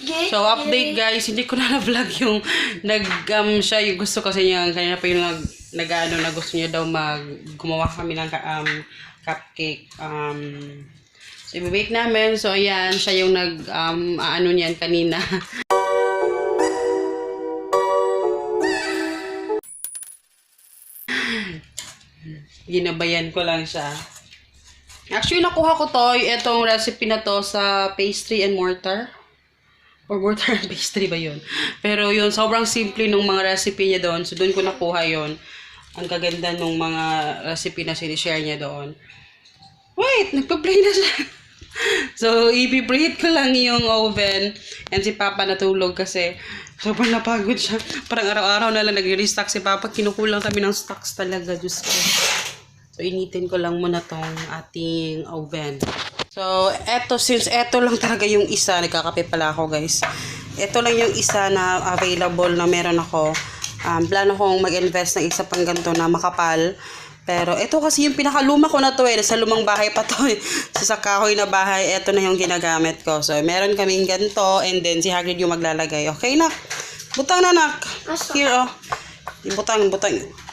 So, update guys, hindi ko na na-vlog yung siya yung gusto kasi niya, kanina pa yung nag-ano na gusto niya daw gumawa kami ng cupcake. So, i-bake namin. So, ayan, siya yung ano niyan kanina. Ginabayan ko lang siya. Actually, nakuha ko to, itong recipe na to sa pastry and mortar. Or mortar and pastry ba yun? Pero yun, sobrang simple nung mga recipe niya doon. So, doon ko nakuha yun. Ang kaganda nung mga recipe na sinishare niya doon. Wait! Nagpa-play na siya. So, i-preheat ko lang yung oven. And si Papa natulog kasi sobrang napagod siya. Parang araw-araw na lang nag-restock si Papa. Kinukulang kami ng stocks talaga. Diyos ko. So, initin ko lang muna tong ating oven. So, since eto lang talaga yung isa, nagkakape pala ako guys. Ito lang yung isa na available na meron ako. Plano kong mag-invest ng isa pang ganito na makapal. Pero ito kasi yung pinakaluma ko na to sa lumang bahay pa to sa kahoy na bahay, ito na yung ginagamit ko. So, meron kaming ganito and then si Hagrid yung maglalagay. Okay, nak? Butang na, nak. Here, oh. Butang.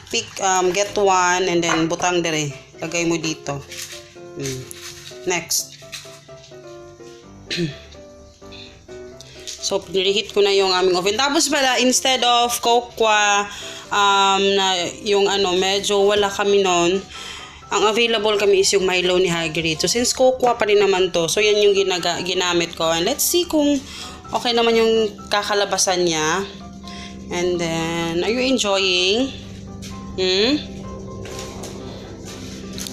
Pick, get one and then butang dire. Lagay mo dito. Next. So, pinireheat ko na yung aming oven. Tapos pala, instead of cocoa, na yung medyo wala kami nun, ang available kami is yung Milo ni Hagrid. So, since cocoa pa rin naman to, so yan yung ginamit ko. And let's see kung okay naman yung kakalabasan niya. And then, are you enjoying?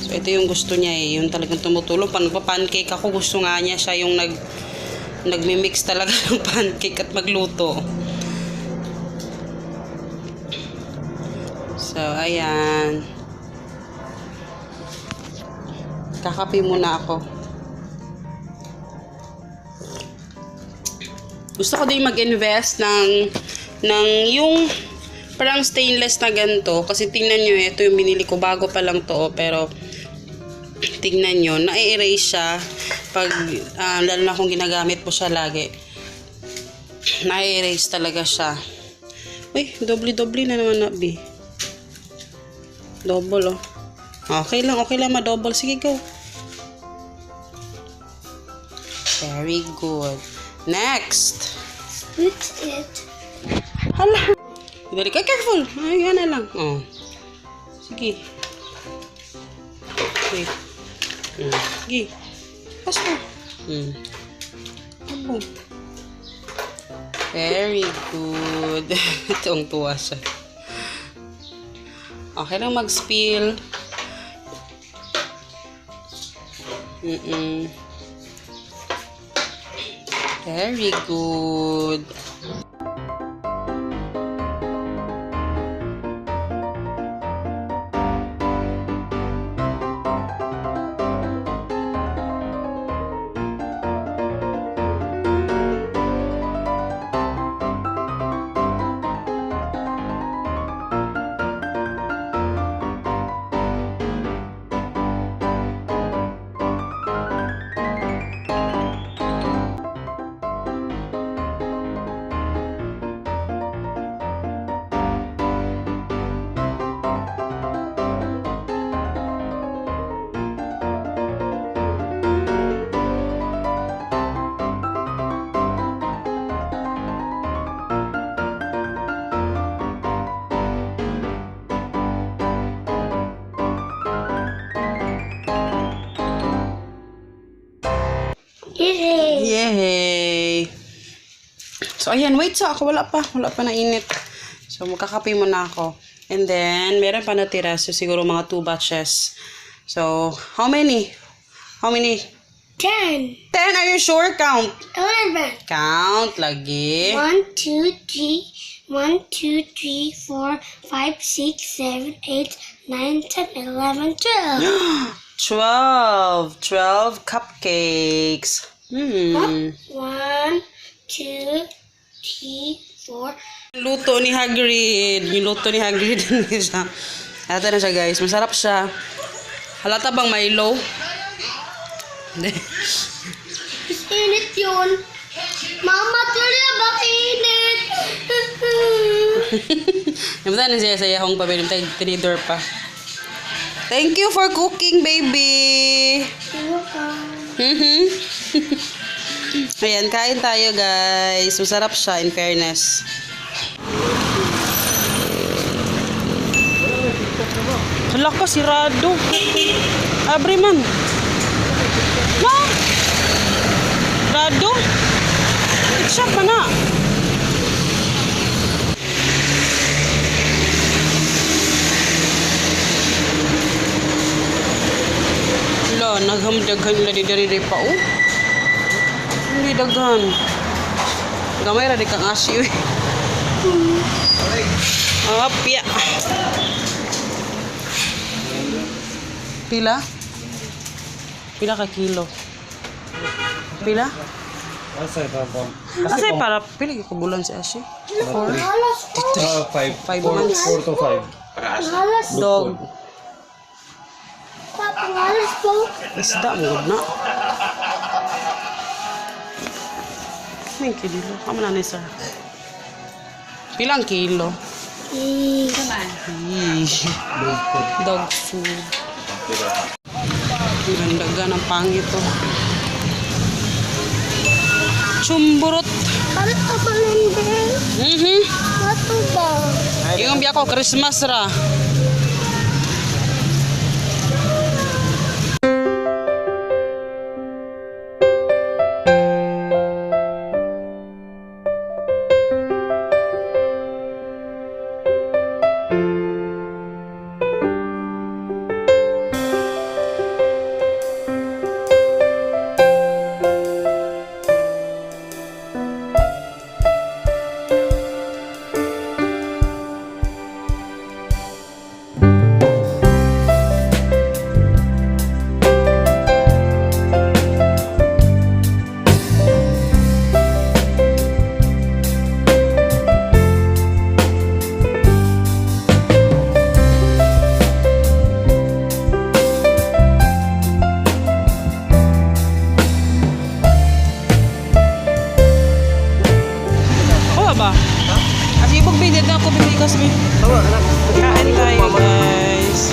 So, ito yung gusto niya yung talagang tumutulong. Pag nagpa-pancake ako, gusto nga niya siya yung nagmi-mix talaga ng pancake at magluto. So, ayan. Kakape muna ako. Gusto ko din mag-invest ng yung parang stainless na ganito. Kasi tingnan nyo, ito yung binili ko. Bago pa lang to. Pero, tingnan nyo, na-erase siya. Pag, lalo na kung ginagamit mo siya lagi. Na-erase talaga siya. Uy, doble-doble na naman na, B. Double, oh. Okay lang, ma-double. Sige, go. Very good. Next. What's it? Hala. Very careful. Ay, yan na lang. Oh. Sige. Okay. Sige. Basta. Oh. Very good. Itong tuwa siya. Okay lang mag-spill. Very good. Yay! So, ayan. Wait, so ako wala pa na init. So, magkakape muna ako. And then, meron pa natira. So, siguro mga 2 batches. So, how many? 10. 10? Are you sure? Count. 11. Count. Lagi. 1, 2, 3. 1, 2, 3, 4, 5, 6, 7, 8, 9, 10, 11, 12. 12 cupcakes. 1, 2, 3, 4. Luto ni Hagrid. Yung luto ni Hagrid. Ito na siya guys. Masarap siya. Halata bang Milo? Hindi. Init yun. Mama, Naman na siya sa yahong pa, tayo tinidor pa. Thank you for cooking, baby! Ayan, kain tayo, guys. Masarap siya, in fairness. Hala ka, sirado. Abre man. Ma! Rado? Shop pa na. Hala, naghamdaghan nila di pa, oh. Hindi daghan. Gamay ra di kang asyo, eh. Apya. Pila? Pila ka kilo? Pila? Kasi para pila ka bulan si Ashi? 4? 5 months. 4 to 5. Dog. Pangalas po. Isda mo na. May kilo. Kamu na ni sir. Pilang kilo? Dog food. Ganda ng pangit to. Chumburot. Ano ka palindi? Ano ba? Yung biya ko, Christmas ra. Kain tayo, guys.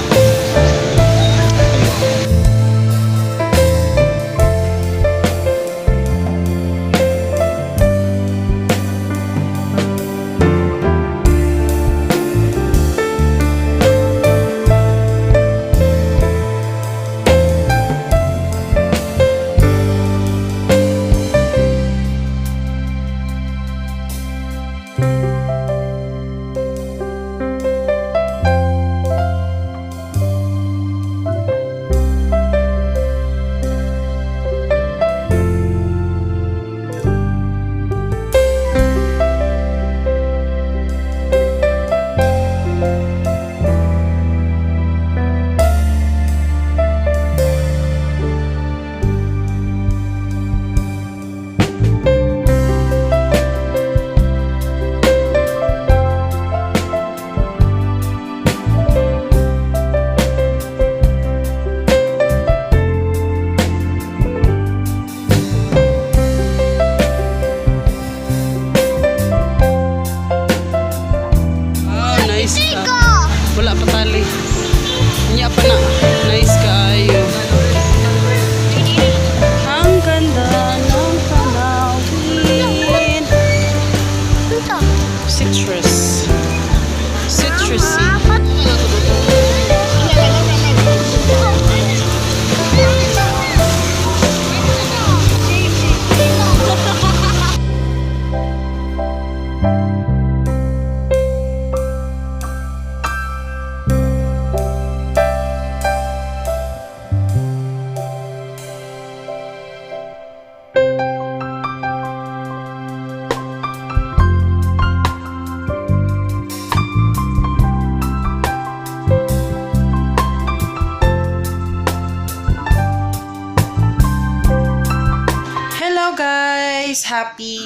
Happy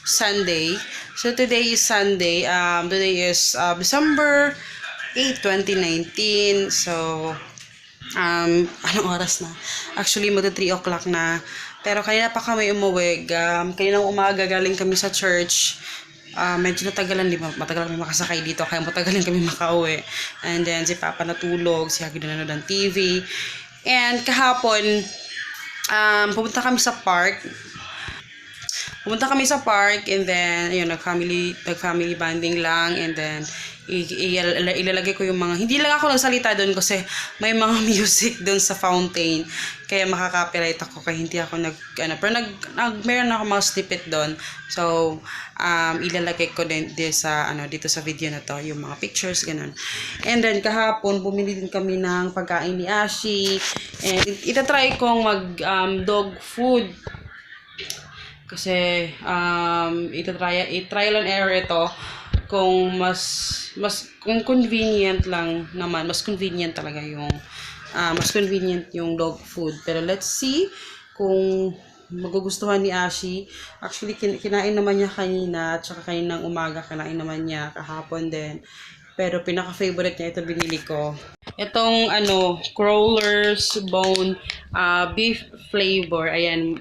Sunday. So today is Sunday. Today is December 8, 2019. So anong oras na? Actually magto 3 o'clock na. Pero kanina pa kami umuwi. Kaninang umaga galing kami sa church. medyo natagalan, di ba? Matagal kami makasakay dito, kaya matagalan kami makauwi. And then, si Papa natulog, si Hagi nanonood ng TV. And kahapon, pumunta kami sa park. And then, ayun, nag-family bonding lang. And then, ilalagay ko yung mga, hindi lang ako nagsalita doon kasi may mga music doon sa fountain. Kaya makaka-copyright ako, kaya hindi ako pero meron ako mga snippet doon. So, ilalagay ko din dito sa video na to, yung mga pictures, ganun. And then, kahapon, bumili din kami ng pagkain ni Ashi. And itatry kong dog food. Kasi, trial and error ito. Kung kung convenient lang naman, mas convenient talaga yung, mas convenient yung dog food. Pero let's see kung magugustuhan ni Ashi. Actually, kinain naman niya kanina, at saka kaninang umaga, kinain naman niya kahapon din. Pero pinaka-favorite niya, ito binili ko. Itong, crawlers bone, beef flavor. Ayan,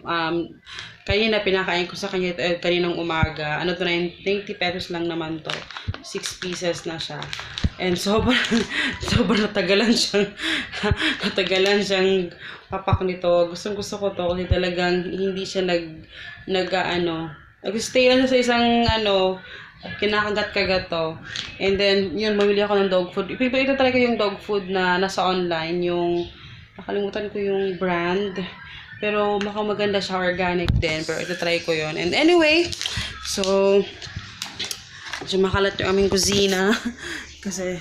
kanina pinakain ko sa kanya ito, kaninang umaga. 90 pesos lang naman to. 6 pieces na siya. And sobrang natagalan siyang papak nito. Gusto ko to kasi talagang hindi siya nag-stay lang siya sa isang kinakagat-kagat to. And then, yun, mamili ako ng dog food. Ito talaga yung dog food na nasa online. Yung, nakalimutan ko yung brand. Pero maganda siya, organic din. Pero ito try ko yon. And anyway, so, medyo makalat yung aming kusina. Kasi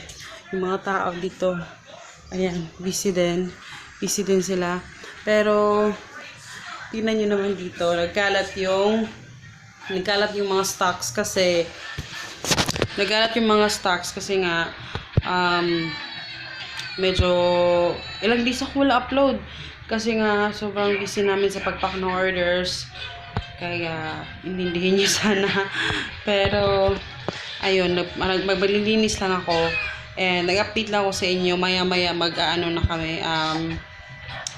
yung mga tao dito, ayan, busy din sila. Pero, tingnan nyo naman dito, nagkalat yung mga stocks kasi, nga, medyo, ilang days ako wala upload. Kasi nga, sobrang busy namin sa pagpack ng orders. Kaya, intindihin niyo sana. Pero, ayun, maglilinis lang ako. And, nag-update lang ako sa inyo. Maya-maya, na kami.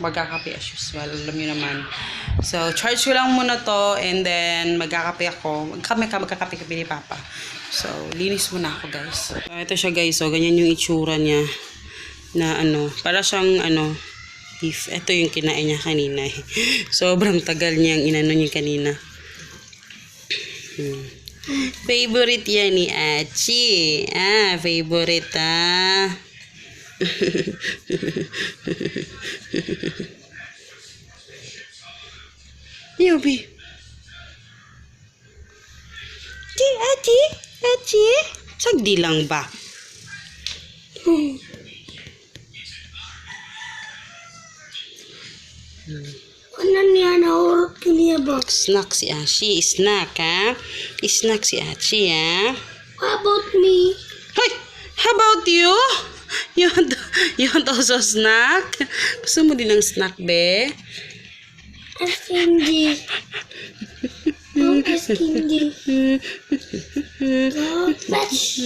Magkakape as usual. Alam niyo naman. So, charge ko lang muna to. And then, magkakape ako. Magkakape ni Papa. So, linis muna ako, guys. So, ito siya, guys. So, ganyan yung itsura niya. Na, para siyang, beef. Ito yung kinain niya kanina eh. Sobrang tagal niyang inano niya kanina. Favorite yan ni Achi. Favorite Yubi. Achi. Sagdi lang ba? Ano niya na urot kiniya box? Snack si Ashi. Snack, ha? Snack si Achi, ha? What about me? Hey! How about you? You want also snack? Gusto mo din ng snack, be? Asking Mom asking Go fetch.